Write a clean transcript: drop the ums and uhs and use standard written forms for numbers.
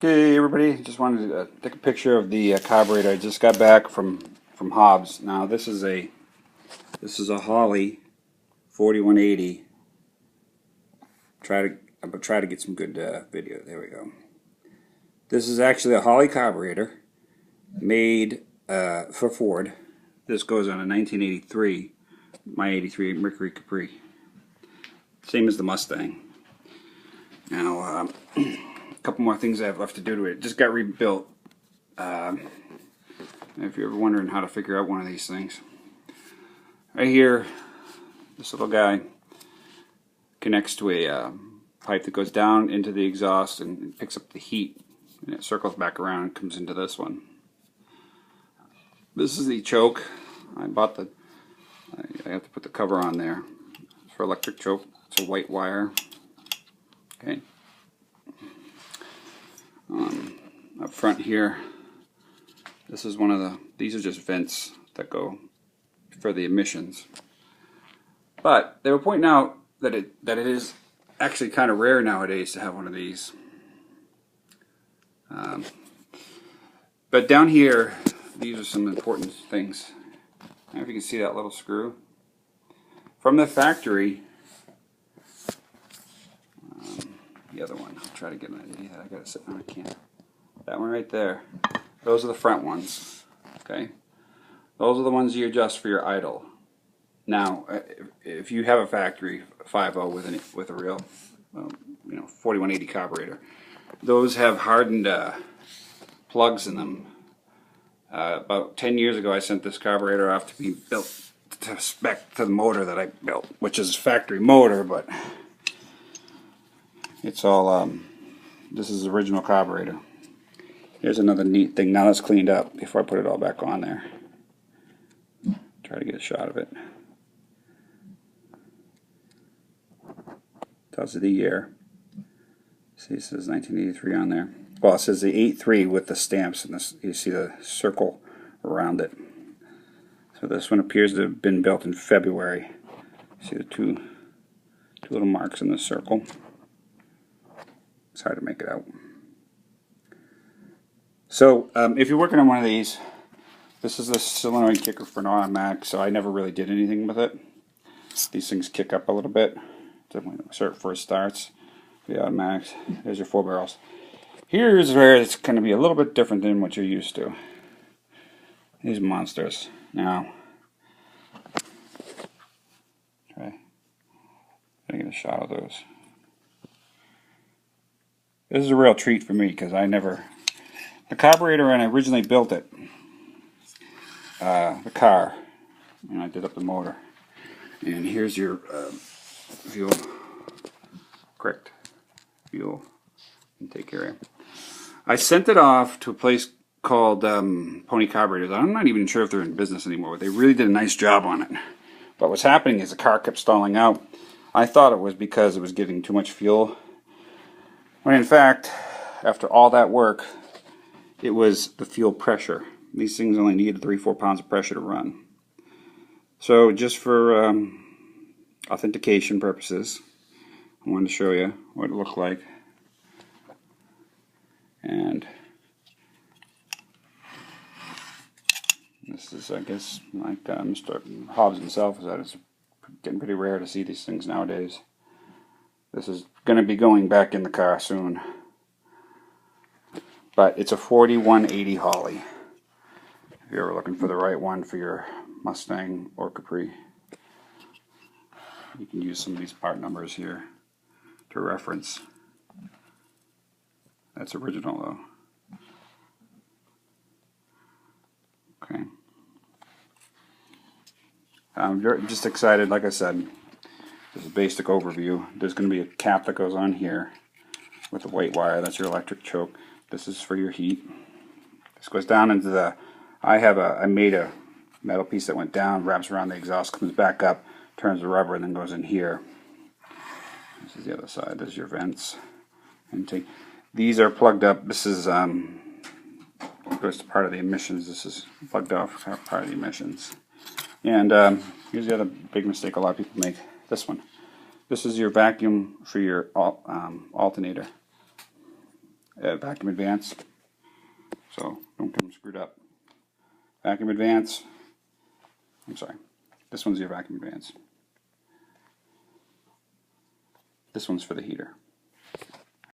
Okay, everybody, just wanted to take a picture of the carburetor. I just got back from Hobbs. Now this is a Holley 4180. I'm gonna try to get some good video. There we go. This is actually a Holley carburetor made for Ford. This goes on a 1983, my 83 Mercury Capri. Same as the Mustang. Now, a couple more things I have left to do to it. It just got rebuilt. If you're ever wondering how to figure out one of these things, right here, this little guy connects to a pipe that goes down into the exhaust and picks up the heat, and it circles back around and comes into this one. This is the choke. I have to put the cover on there. It's for electric choke. It's a white wire. Okay. Up front here, this is these are just vents that go for the emissions. But they were pointing out that it is actually kind of rare nowadays to have one of these. But down here, these are some important things. I don't know if you can see that little screw. From the factory, the other one, I'll try to get an idea. I gotta sit on a can. That one right there. Those are the front ones. Okay? Those are the ones you adjust for your idle. Now, if you have a factory 5.0 with a real 4180 carburetor, those have hardened plugs in them. About 10 years ago, I sent this carburetor off to be built to spec to the motor that I built, which is a factory motor, but it's all, this is the original carburetor. Here's another neat thing. Now that's cleaned up before I put it all back on there. Try to get a shot of it. Tells you the year. See, it says 1983 on there. Well, it says the 83 with the stamps, and this, you see the circle around it. So this one appears to have been built in February. See the two little marks in the circle. It's hard to make it out. So if you're working on one of these, this is the solenoid kicker for an automatic, so I never really did anything with it. These things kick up a little bit when it first starts. The automatics. There's your 4 barrels. Here's where it's going to be a little bit different than what you're used to. These monsters. Now, try to get a shot of those. This is a real treat for me because the carburetor when I originally built it, the car, and I did up the motor. And here's your fuel, correct, fuel intake area. I sent it off to a place called Pony Carburetors. I'm not even sure if they're in business anymore, but they really did a nice job on it. But what's happening is the car kept stalling out. I thought it was because it was getting too much fuel, when in fact, after all that work, it was the fuel pressure. These things only need 3-4 pounds of pressure to run. So just for authentication purposes, I wanted to show you what it looked like. And this is, I guess, like Mr. Hobbs himself said, it's getting pretty rare to see these things nowadays. This is going to be going back in the car soon. But it's a 4180 Holley. If you're ever looking for the right one for your Mustang or Capri, you can use some of these part numbers here to reference. That's original though. Okay. I'm just excited, like I said. This is a basic overview. There's going to be a cap that goes on here with the white wire. That's your electric choke. This is for your heat. This goes down into the, I made a metal piece that went down, wraps around the exhaust, comes back up, turns the rubber, and then goes in here. This is the other side. There's your vents. Intake. These are plugged up. This is goes to part of the emissions. This is plugged off part of the emissions. And here's the other big mistake a lot of people make. This one. This is your vacuum for your alternator. vacuum advance. So don't come screwed up. Vacuum advance. I'm sorry. This one's your vacuum advance. This one's for the heater.